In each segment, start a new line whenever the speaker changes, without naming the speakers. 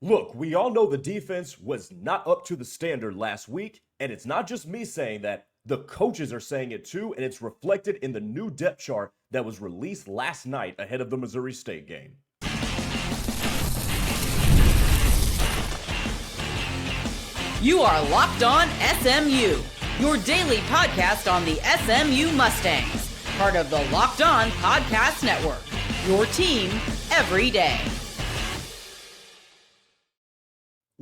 Look, we all know the defense was not up to the standard last week, and it's not just me saying that. The coaches are saying it too, and it's reflected in the new depth chart that was released last night ahead of the Missouri State game.
You are Locked On SMU, your daily podcast on the SMU Mustangs, part of the Locked On Podcast Network, your team every day.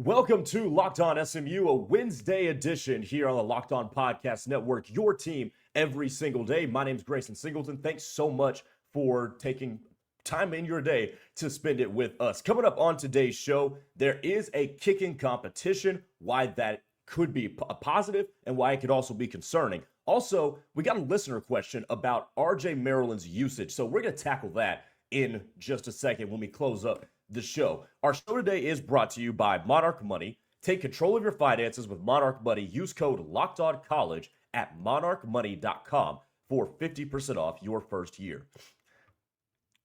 Welcome to Locked On SMU, a Wednesday edition here on the Locked On Podcast Network, your team every single day. My name is Grayson Singleton. Thanks so much for taking time in your day to spend it with us. Coming up on today's show, there is a kicking competition, why that could be a positive and why it could also be concerning. Also, we got a listener question about RJ Maryland's usage, so we're going to tackle that in just a second when we close up the show. Our show today is brought to you by Monarch Money. Take control of your finances with Monarch Money. Use code LOCKEDONCollege at monarchmoney.com for 50% off your first year.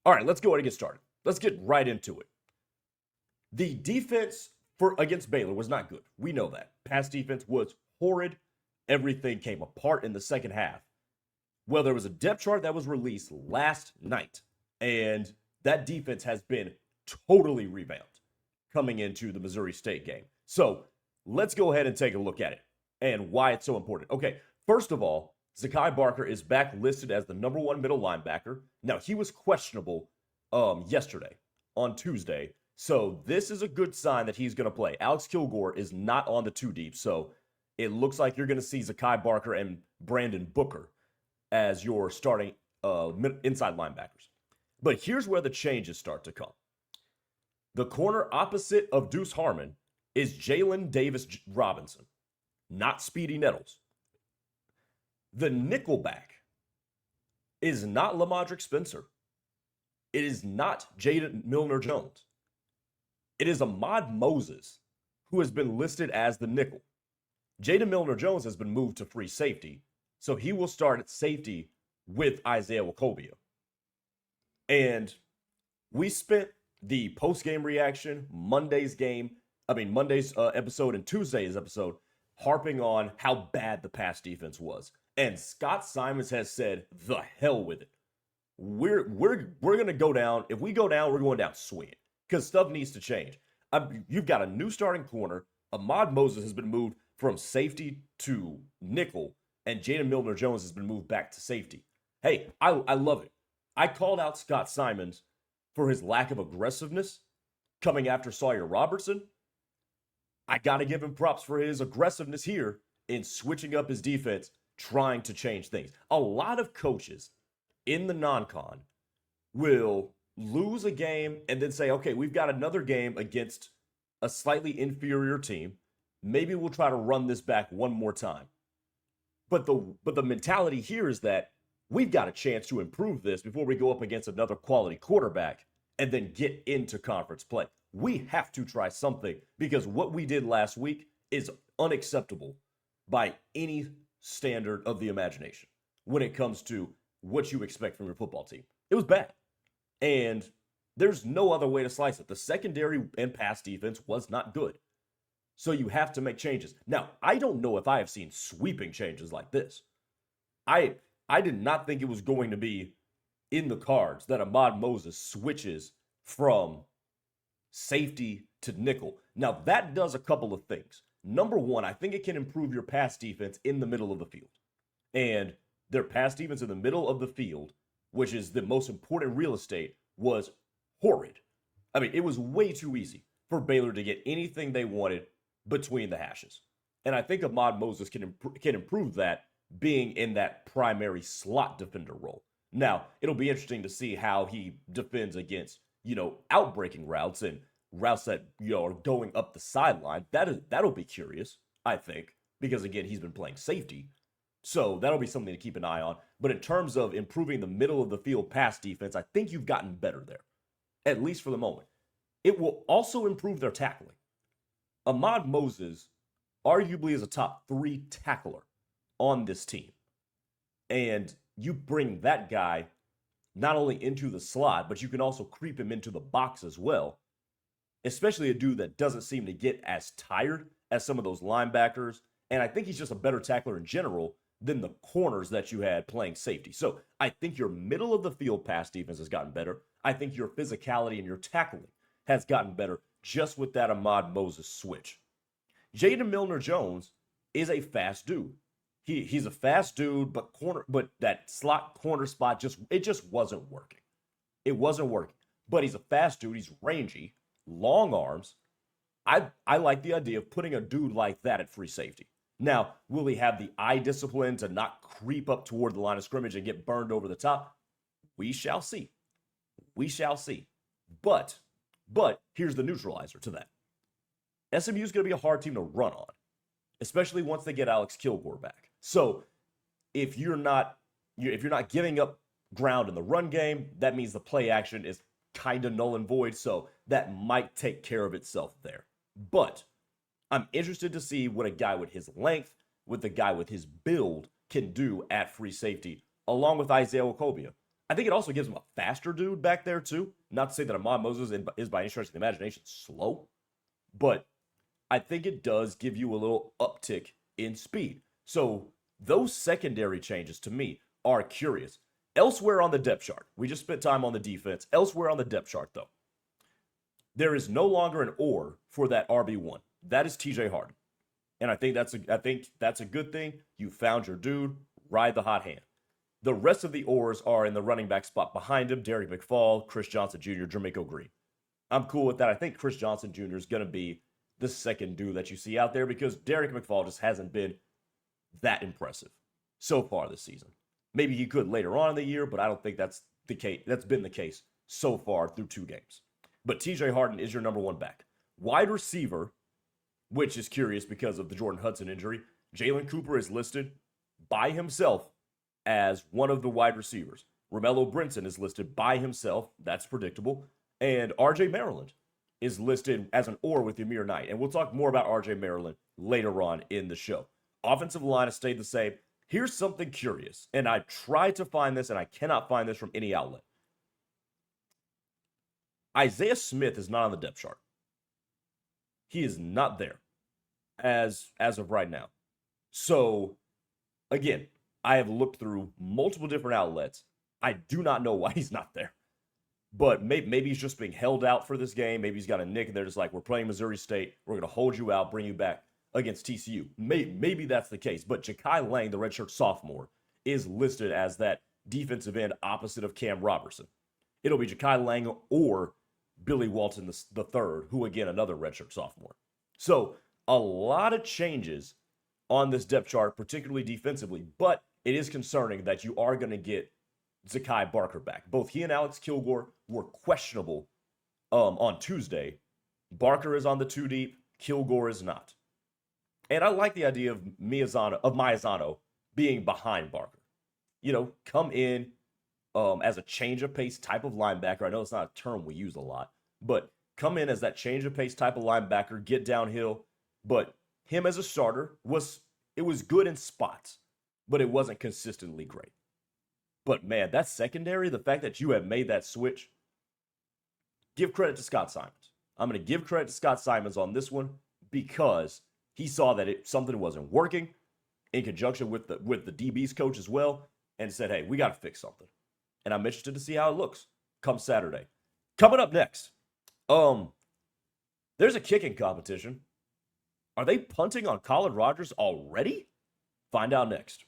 All right, let's go ahead and get started. Let's get right into it. The defense against Baylor was not good. We know that. Pass defense was horrid. Everything came apart in the second half. Well, there was a depth chart that was released last night, and that defense has been totally revamped coming into the Missouri State game. So let's go ahead and take a look at it and why it's so important. Okay, first of all, Zakai Barker is back listed as the number one middle linebacker. Now, he was questionable yesterday on Tuesday, so this is a good sign that he's going to play. Alex Kilgore is not on the two deep, so it looks like you're going to see Zakai Barker and Brandon Booker as your starting inside linebackers. But here's where the changes start to come. The corner opposite of Deuce Harmon is Jalen Davis Robinson, not Speedy Nettles. The nickelback is not Lamadrick Spencer. It is not Jaden Milner-Jones. It is Ahmaad Moses, who has been listed as the nickel. Jaden Milner-Jones has been moved to free safety, so he will start at safety with Isaiah Wacobia. And we spent the post-game reaction, Monday's episode and Tuesday's episode, harping on how bad the pass defense was. And Scott Simons has said, the hell with it. We're going to go down. If we go down, we're going down swinging because stuff needs to change. You've got a new starting corner. Ahmaad Moses has been moved from safety to nickel, and Jaden Milner-Jones has been moved back to safety. Hey, I love it. I called out Scott Simons for his lack of aggressiveness coming after Sawyer Robertson. I got to give him props for his aggressiveness here in switching up his defense, trying to change things. A lot of coaches in the non-con will lose a game and then say, okay, we've got another game against a slightly inferior team. Maybe we'll try to run this back one more time. But the mentality here is that we've got a chance to improve this before we go up against another quality quarterback and then get into conference play. We have to try something because what we did last week is unacceptable by any standard of the imagination when it comes to what you expect from your football team. It was bad. And there's no other way to slice it. The secondary and pass defense was not good. So you have to make changes. Now, I don't know if I have seen sweeping changes like this. I did not think it was going to be in the cards that Ahmaad Moses switches from safety to nickel. Now, that does a couple of things. Number one, I think it can improve your pass defense in the middle of the field. And their pass defense in the middle of the field, which is the most important real estate, was horrid. I mean, it was way too easy for Baylor to get anything they wanted between the hashes. And I think Ahmaad Moses can improve that, being in that primary slot defender role. Now, it'll be interesting to see how he defends against, outbreaking routes and routes that, are going up the sideline. That'll be curious, I think, because again, he's been playing safety. So that'll be something to keep an eye on. But in terms of improving the middle of the field pass defense, I think you've gotten better there, at least for the moment. It will also improve their tackling. Ahmaad Moses arguably is a top 3 tackler on this team. And you bring that guy not only into the slot, but you can also creep him into the box as well. especially a dude that doesn't seem to get as tired as some of those linebackers. And I think he's just a better tackler in general than the corners that you had playing safety. So I think your middle of the field pass defense has gotten better. I think your physicality and your tackling has gotten better just with that Ahmaad Moses switch. Jaden Milner-Jones is a fast dude. He's a fast dude, but that slot corner spot just wasn't working. It wasn't working. But he's a fast dude. He's rangy, long arms. I like the idea of putting a dude like that at free safety. Now, will he have the eye discipline to not creep up toward the line of scrimmage and get burned over the top? We shall see. We shall see. But here's the neutralizer to that. SMU is going to be a hard team to run on, especially once they get Alex Kilgore back. So if you're not giving up ground in the run game, that means the play action is kind of null and void. So that might take care of itself there. But I'm interested to see what a guy with his length, with a guy with his build can do at free safety, along with Isaiah Okobia. I think it also gives him a faster dude back there too. Not to say that Ahmaad Moses is by any stretch of the imagination slow, but I think it does give you a little uptick in speed. So those secondary changes to me are curious. Elsewhere on the depth chart, we just spent time on the defense. Elsewhere on the depth chart, though, there is no longer an or for that RB1. That is TJ Harden. And I think that's a good thing. You found your dude. Ride the hot hand. The rest of the ors are in the running back spot behind him. Derek McFall, Chris Johnson Jr., Jermichael Green. I'm cool with that. I think Chris Johnson Jr. is going to be the second dude that you see out there because Derek McFall just hasn't been that impressive so far this season. Maybe he could later on in the year, but I don't think that's the case. That's been the case so far through 2 games. But TJ Harden is your number 1 back. Wide receiver, which is curious because of the Jordan Hudson injury, Jalen Cooper is listed by himself as one of the wide receivers. Romello Brinson is listed by himself. That's predictable. And RJ Maryland is listed as an or with Amir Knight. And we'll talk more about RJ Maryland later on in the show. Offensive line has stayed the same. Here's something curious. And I tried to find this, and I cannot find this from any outlet. Isaiah Smith is not on the depth chart. He is not there as of right now. So, again, I have looked through multiple different outlets. I do not know why he's not there. But maybe he's just being held out for this game. Maybe he's got a nick and they're just like, we're playing Missouri State. We're going to hold you out, bring you back against TCU. Maybe that's the case. But Ja'Kai Lang, the redshirt sophomore, is listed as that defensive end opposite of Cam Robertson. It'll be Ja'Kai Lang or Billy Walton the third, who, again, another redshirt sophomore. So a lot of changes on this depth chart, particularly defensively. But it is concerning that you are going to get Zakai Barker back. Both he and Alex Kilgore were questionable on Tuesday. Barker is on the 2 deep. Kilgore is not. And I like the idea of Maizano being behind Barker. You know, come in as a change of pace type of linebacker. I know it's not a term we use a lot, but come in as that change of pace type of linebacker, get downhill. But him as a starter was good in spots, but it wasn't consistently great. But man, that secondary, the fact that you have made that switch, give credit to Scott Simons. I'm going to give credit to Scott Simons on this one because he saw that something wasn't working in conjunction with the DB's coach as well and said, hey, we got to fix something. And I'm interested to see how it looks come Saturday. Coming up next, there's a kicking competition. Are they punting on Colin Rogers already? Find out next.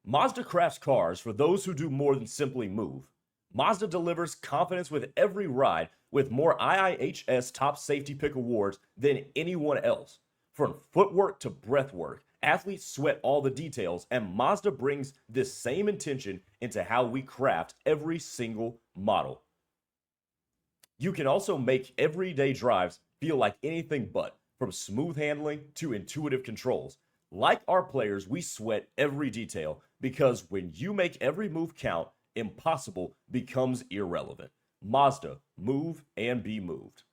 Mazda crafts cars for those who do more than simply move. Mazda delivers confidence with every ride with more IIHS Top Safety Pick awards than anyone else. From footwork to breathwork, athletes sweat all the details, and Mazda brings this same intention into how we craft every single model. You can also make everyday drives feel like anything but, from smooth handling to intuitive controls. Like our players, we sweat every detail because when you make every move count, impossible becomes irrelevant. Mazda, move and be moved.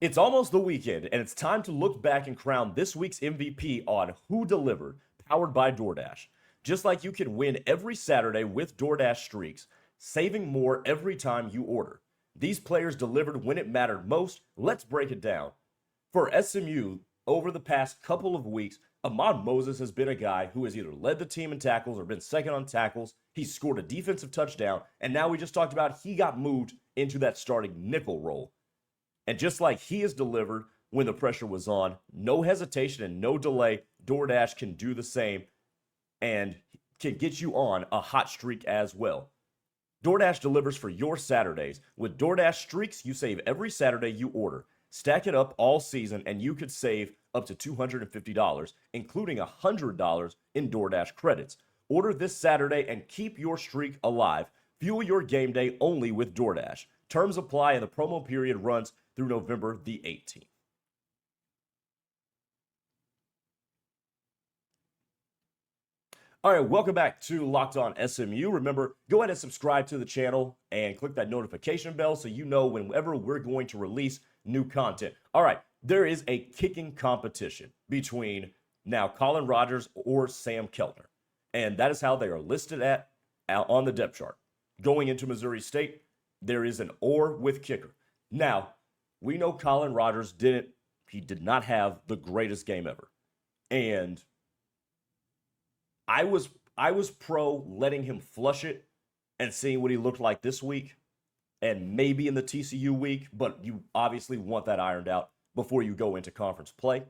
It's almost the weekend, and it's time to look back and crown this week's MVP on Who Delivered, powered by DoorDash. Just like you can win every Saturday with DoorDash Streaks, saving more every time you order. These players delivered when it mattered most. Let's break it down. For SMU, over the past couple of weeks, Ahmaad Moses has been a guy who has either led the team in tackles or been second on tackles. He's scored a defensive touchdown, and now we just talked about he got moved into that starting nickel role. And just like he has delivered when the pressure was on, no hesitation and no delay, DoorDash can do the same and can get you on a hot streak as well. DoorDash delivers for your Saturdays. With DoorDash Streaks, you save every Saturday you order. Stack it up all season and you could save up to $250, including $100 in DoorDash credits. Order this Saturday and keep your streak alive. Fuel your game day only with DoorDash. Terms apply and the promo period runs through November the 18th. All right, welcome back to Locked On SMU. Remember, go ahead and subscribe to the channel and click that notification bell so you know whenever we're going to release new content. All right, there is a kicking competition between now Colin Rogers or Sam Keltner, and that is how they are listed on the depth chart. Going into Missouri State, there is an or with kicker. Now, we know Colin Rogers did not have the greatest game ever. And I was pro letting him flush it and seeing what he looked like this week and maybe in the TCU week, but you obviously want that ironed out before you go into conference play.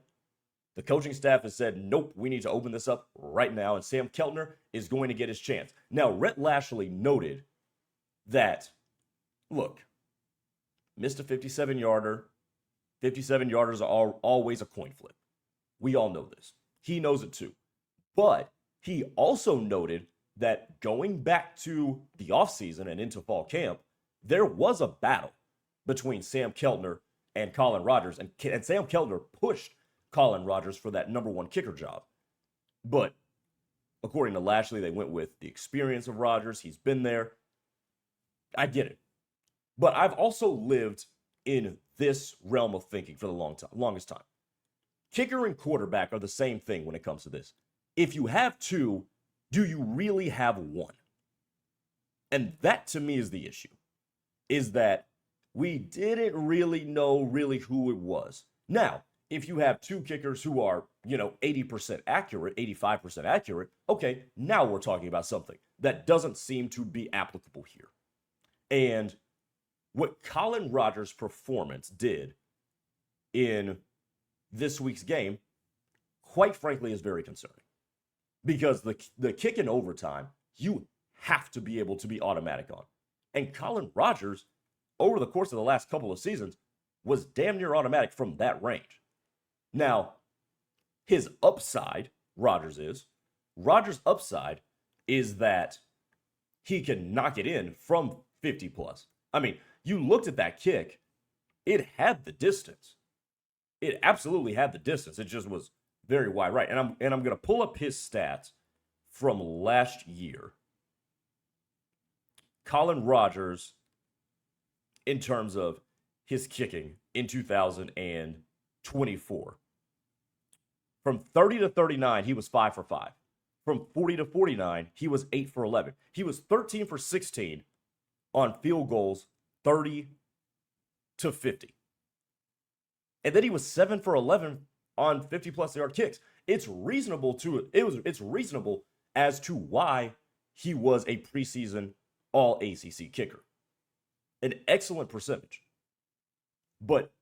The coaching staff has said, nope, we need to open this up right now, and Sam Keltner is going to get his chance. Now, Rhett Lashley noted that, look, missed a 57-yarder. 57-yarders are always a coin flip. We all know this. He knows it too. But he also noted that going back to the offseason and into fall camp, there was a battle between Sam Keltner and Colin Rogers. And Sam Keltner pushed Colin Rogers for that number one kicker job. But according to Lashley, they went with the experience of Rogers. He's been there. I get it. But I've also lived in this realm of thinking for the longest time. Kicker and quarterback are the same thing when it comes to this. If you have two, do you really have one? And that to me is the issue, is that we didn't really know who it was. Now, if you have two kickers who are, 80% accurate, 85% accurate, okay, now we're talking about something that doesn't seem to be applicable here. And what Colin Rogers' performance did in this week's game, quite frankly, is very concerning. Because the kick in overtime, you have to be able to be automatic on. And Colin Rogers, over the course of the last couple of seasons, was damn near automatic from that range. Now, his upside, Rogers' upside is that he can knock it in from 50 plus. I mean, you looked at that kick, it had the distance. It absolutely had the distance. It just was very wide right. And I'm going to pull up his stats from last year. Colin Rogers, in terms of his kicking in 2024. From 30 to 39, he was 5 for 5. From 40 to 49, he was 8 for 11. He was 13 for 16 on field goals, 30 to 50. And then he was 7 for 11 on 50-plus yard kicks. It's reasonable as to why he was a preseason All-ACC kicker. An excellent percentage. But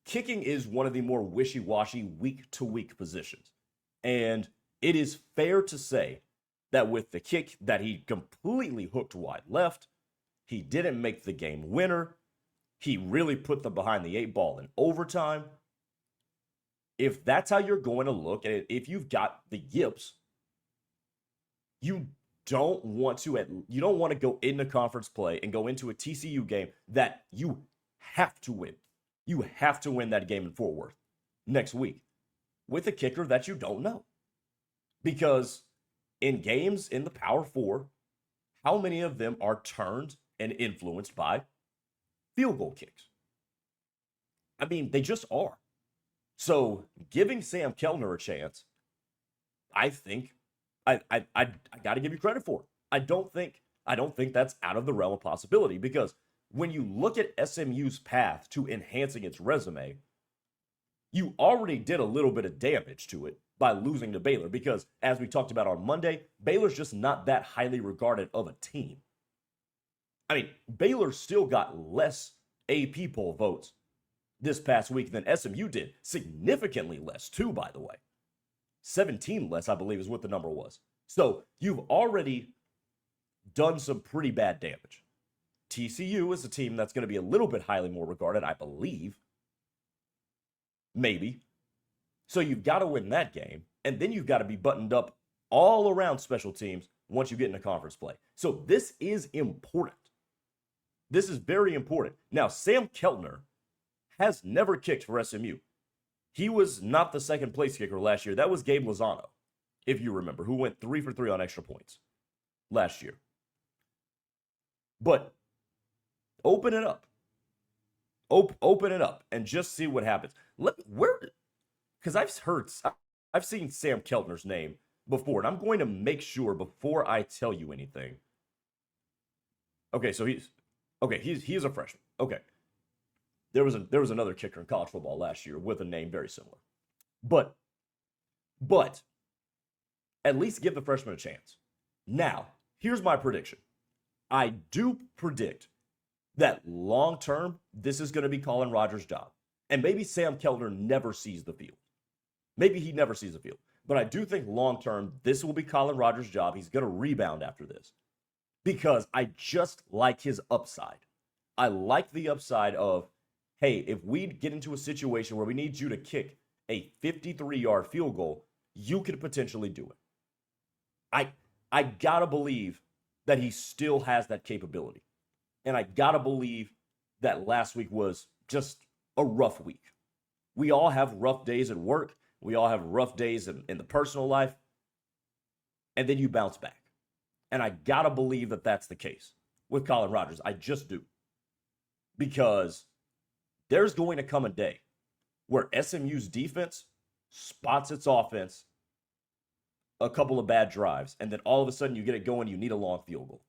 kicking is one of the more wishy-washy week-to-week positions. And it is fair to say that with the kick that he completely hooked wide left, he didn't make the game winner. He really put them behind the 8 ball in overtime. If that's how you're going to look at it, if you've got the yips, you don't want to go into conference play and go into a TCU game that you have to win. You have to win that game in Fort Worth next week with a kicker that you don't know. Because in games in the Power Four, how many of them are turned and influenced by field goal kicks? I mean, they just are. So giving Sam Keltner a chance, I think I got to give you credit for it. I don't think that's out of the realm of possibility, because when you look at SMU's path to enhancing its resume, you already did a little bit of damage to it by losing to Baylor, because as we talked about on Monday, Baylor's just not that highly regarded of a team. I mean, Baylor still got less AP poll votes this past week than SMU did. Significantly less, too, by the way. 17 less, I believe, is what the number was. So you've already done some pretty bad damage. TCU is a team that's going to be a little bit highly more regarded, I believe. Maybe. So you've got to win that game, and then you've got to be buttoned up all around special teams once you get into conference play. So this is important. This is very important. Now, Sam Keltner has never kicked for SMU. He was not the second place kicker last year. That was Gabe Lozano, if you remember, who went 3 for 3 on extra points last year. But open it up. Open it up and just see what happens. Because I've seen Sam Keltner's name before, and I'm going to make sure before I tell you anything. Okay, so he's a freshman. Okay. There was another kicker in college football last year with a name very similar. But at least give the freshman a chance. Now, here's my prediction. I do predict that long term, this is going to be Colin Rogers' job. And maybe Sam Keltner never sees the field. Maybe he never sees the field. But I do think long term, this will be Colin Rogers' job. He's going to rebound after this, because I just like his upside. I like the upside of, hey, if we get into a situation where we need you to kick a 53-yard field goal, you could potentially do it. I got to believe that he still has that capability. And I got to believe that last week was just a rough week. We all have rough days at work. We all have rough days in the personal life. And then you bounce back. And I got to believe that that's the case with Colin Rogers. I just do. Because there's going to come a day where SMU's defense spots its offense a couple of bad drives, and then all of a sudden you get it going, you need a long field goal.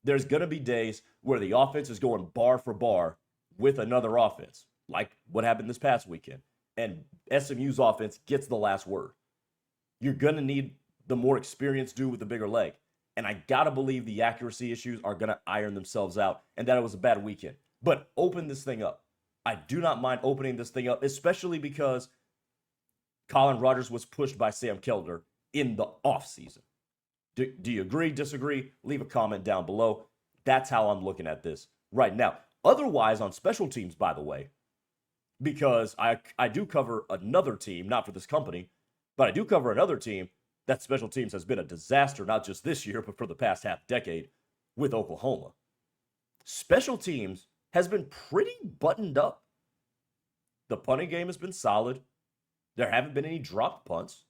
There's going to be days where the offense is going bar for bar with another offense, like what happened this past weekend, and SMU's offense gets the last word. You're going to need the more experienced dude with the bigger leg. And I got to believe the accuracy issues are going to iron themselves out, and that it was a bad weekend. But open this thing up. I do not mind opening this thing up, especially because Colin Rogers was pushed by Sam Keltner in the offseason. Do you agree, disagree? Leave a comment down below. That's how I'm looking at this right now. Otherwise, on special teams, by the way, because I do cover another team, not for this company, but I do cover another team that special teams has been a disaster, not just this year, but for the past half decade with Oklahoma. Special teams has been pretty buttoned up. The punting game has been solid. There haven't been any dropped punts.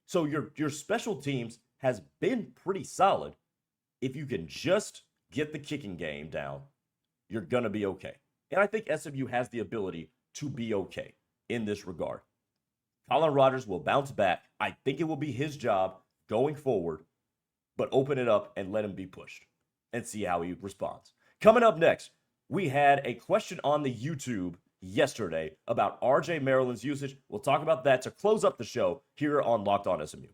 So your special teams has been pretty solid. If you can just get the kicking game down, you're going to be okay. And I think SMU has the ability to be okay in this regard. Colin Rogers will bounce back. I think it will be his job going forward, but open it up and let him be pushed and see how he responds. Coming up next, we had a question on the YouTube yesterday about RJ Maryland's usage. We'll talk about that to close up the show here on Locked On SMU.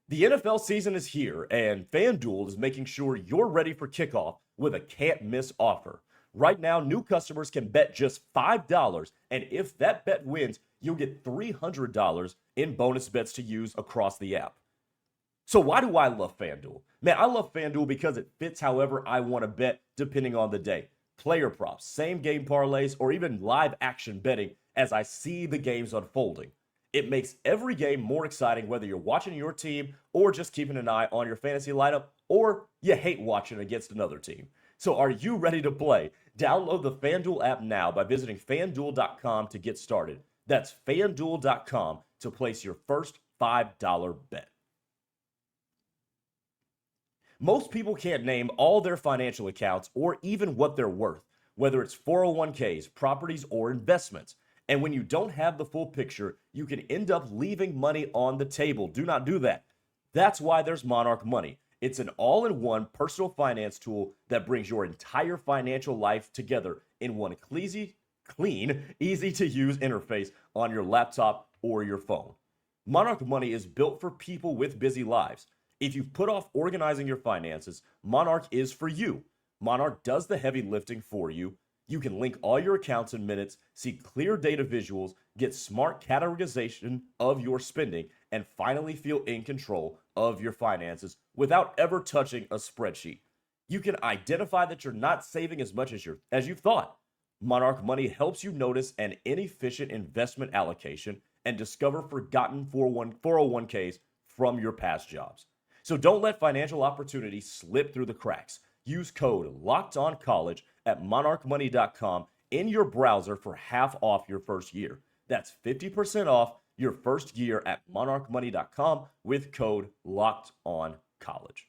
The NFL season is here, and FanDuel is making sure you're ready for kickoff with a can't-miss offer. Right now, new customers can bet just $5, and if that bet wins, you'll get $300 in bonus bets to use across the app. So why do I love FanDuel? Man, I love FanDuel because it fits however I want to bet depending on the day. Player props, same game parlays, or even live action betting as I see the games unfolding. It makes every game more exciting whether you're watching your team or just keeping an eye on your fantasy lineup, or you hate watching against another team. So are you ready to play? Download the FanDuel app now by visiting FanDuel.com to get started. That's FanDuel.com to place your first $5 bet. Most people can't name all their financial accounts or even what they're worth, whether it's 401ks, properties, or investments. And when you don't have the full picture, you can end up leaving money on the table. Do not do that. That's why there's Monarch Money. It's an all-in-one personal finance tool that brings your entire financial life together in one clean, easy-to-use interface on your laptop or your phone. Monarch Money is built for people with busy lives. If you've put off organizing your finances, Monarch is for you. Monarch does the heavy lifting for you. You can link all your accounts in minutes, see clear data visuals, get smart categorization of your spending, and finally feel in control of your finances without ever touching a spreadsheet. You can identify that you're not saving as much as you've thought. Monarch Money helps you notice an inefficient investment allocation and discover forgotten 401ks from your past jobs. So don't let financial opportunity slip through the cracks. Use code LOCKEDONCollege at monarchmoney.com in your browser for half off your first year. That's 50% off your first year at monarchmoney.com with code LOCKEDONCollege.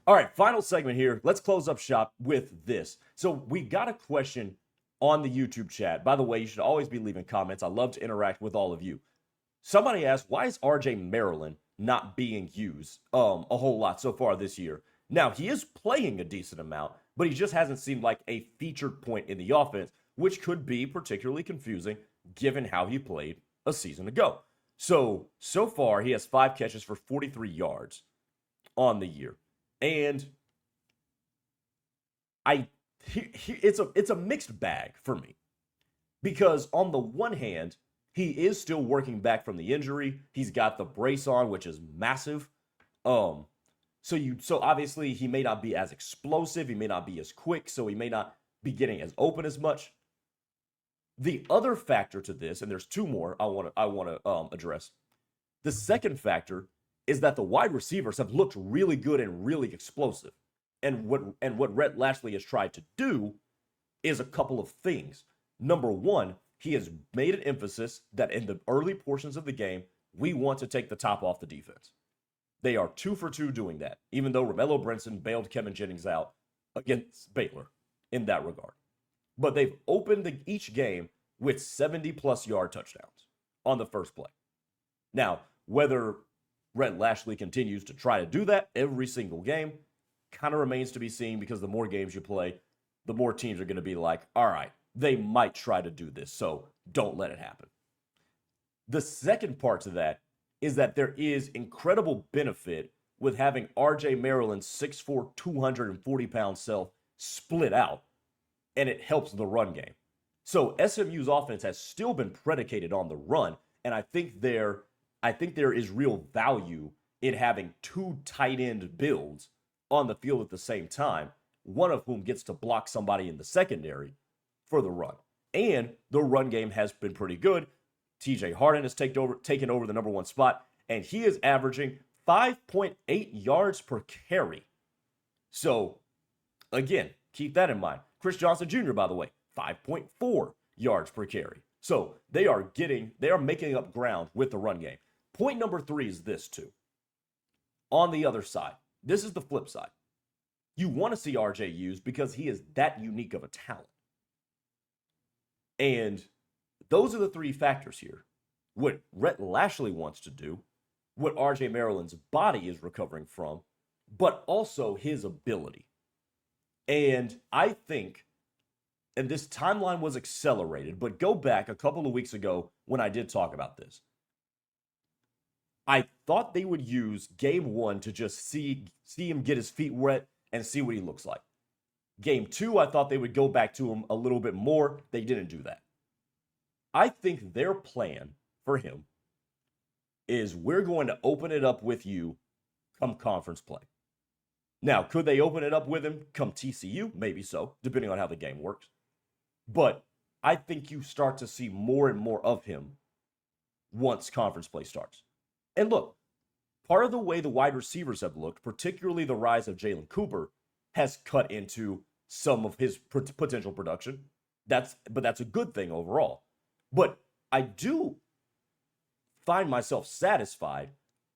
All right, final segment here. Let's close up shop with this. So we got a question on the YouTube chat. By the way, you should always be leaving comments. I love to interact with all of you. Somebody asked, why is RJ Maryland not being used a whole lot so far this year? Now, he is playing a decent amount, but he just hasn't seemed like a featured point in the offense, which could be particularly confusing given how he played a season ago. So far, he has 5 catches for 43 yards on the year. And it's a mixed bag for me, because on the one hand, he is still working back from the injury. He's got the brace on, which is massive. So obviously he may not be as explosive, he may not be as quick, so he may not be getting as open as much. The other factor to this, and there's 2 more I want to address. The second factor is that the wide receivers have looked really good and really explosive. And what Rhett Lashlee has tried to do is a couple of things. Number one, he has made an emphasis that in the early portions of the game, we want to take the top off the defense. They are 2 for 2 doing that, even though Romello Brinson bailed Kevin Jennings out against Baylor in that regard. But they've opened each game with 70-plus yard touchdowns on the first play. Now, whether Rhett Lashlee continues to try to do that every single game kind of remains to be seen, because the more games you play, the more teams are going to be like, all right, they might try to do this, so don't let it happen. The second part to that is that there is incredible benefit with having RJ Maryland's 6'4", 240-pound self split out, and it helps the run game. So SMU's offense has still been predicated on the run, and I think there is real value in having 2 tight end builds on the field at the same time, one of whom gets to block somebody in the secondary for the run. And the run game has been pretty good. TJ Harden has taken over the number 1 spot, and he is averaging 5.8 yards per carry. So, again, keep that in mind. Chris Johnson Jr., by the way, 5.4 yards per carry. So they are making up ground with the run game. Point number 3 is this too. On the other side, this is the flip side. You want to see RJ used because he is that unique of a talent. And those are the 3 factors here. What Rhett Lashlee wants to do, what RJ Maryland's body is recovering from, but also his ability. And I think, and this timeline was accelerated, but go back a couple of weeks ago when I did talk about this. I thought they would use game 1 to just see him get his feet wet and see what he looks like. Game 2, I thought they would go back to him a little bit more. They didn't do that. I think their plan for him is, we're going to open it up with you come conference play. Now, could they open it up with him come TCU? Maybe so, depending on how the game works. But I think you start to see more and more of him once conference play starts. And look, part of the way the wide receivers have looked, particularly the rise of Jalen Cooper, has cut into some of his potential production. That's a good thing overall. But I do find myself satisfied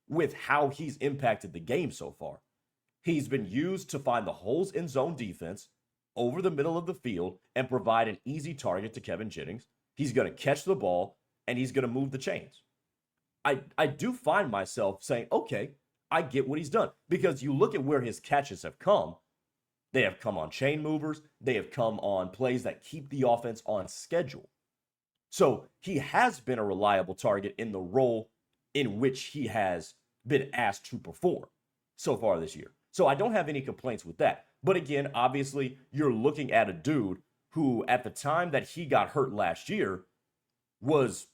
with how he's impacted the game so far. He's been used to find the holes in zone defense over the middle of the field and provide an easy target to Kevin Jennings. He's going to catch the ball and he's going to move the chains. I do find myself saying, okay, I get what he's done. Because you look at where his catches have come. They have come on chain movers. They have come on plays that keep the offense on schedule. So he has been a reliable target in the role in which he has been asked to perform so far this year. So I don't have any complaints with that. But again, obviously, you're looking at a dude who, at the time that he got hurt last year, was,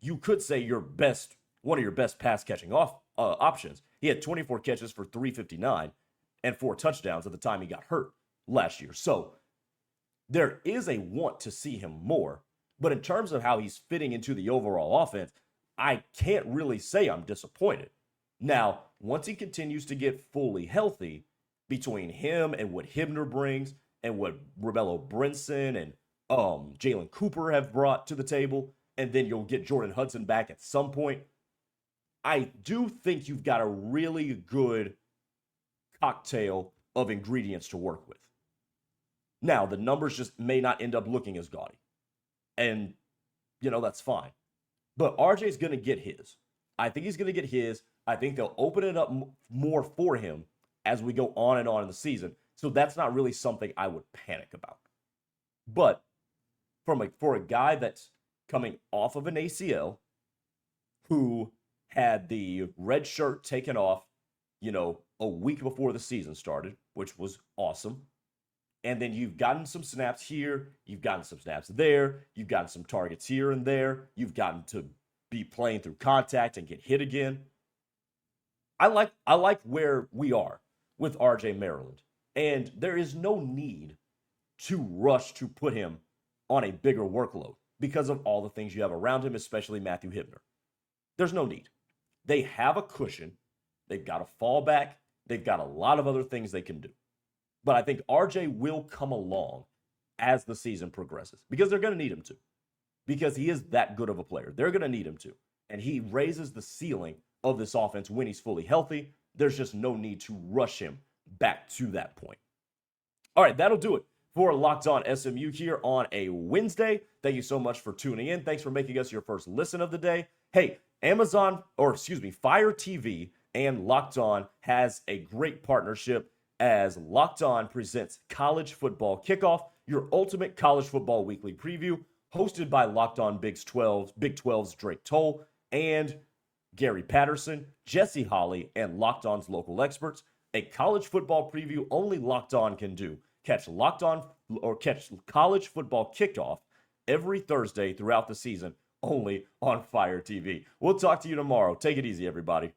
you could say, one of your best pass catching options. He had 24 catches for 359 and 4 touchdowns at the time he got hurt last year. So there is a want to see him more. But in terms of how he's fitting into the overall offense, I can't really say I'm disappointed. Now, once he continues to get fully healthy, between him and what Hibner brings and what Romello Brinson and Jalen Cooper have brought to the table, and then you'll get Jordan Hudson back at some point, I do think you've got a really good cocktail of ingredients to work with. Now, the numbers just may not end up looking as gaudy. And, that's fine. But RJ's going to get his. I think he's going to get his. I think they'll open it up more for him as we go on and on in the season. So that's not really something I would panic about. But for a guy that's coming off of an ACL, who had the red shirt taken off, a week before the season started, which was awesome. And then you've gotten some snaps here, you've gotten some snaps there, you've gotten some targets here and there, you've gotten to be playing through contact and get hit again. I like where we are with RJ Maryland. And there is no need to rush to put him on a bigger workload because of all the things you have around him, especially Matthew Hibner. There's no need. They have a cushion. They've got a fallback. They've got a lot of other things they can do. But I think RJ will come along as the season progresses because they're going to need him to. Because he is that good of a player. They're going to need him to. And he raises the ceiling of this offense when he's fully healthy. There's just no need to rush him back to that point. All right, that'll do it for Locked On SMU here on a Wednesday. Thank you so much for tuning in. Thanks for making us your first listen of the day. Hey, Fire TV and Locked On has a great partnership as Locked On presents College Football Kickoff, your ultimate college football weekly preview, hosted by Locked On Big 12's Drake Toll and Gary Patterson, Jesse Holley, and Locked On's local experts. A college football preview only Locked On can do. Catch College Football Kickoff every Thursday throughout the season, only on Fire TV. We'll talk to you tomorrow. Take it easy, everybody.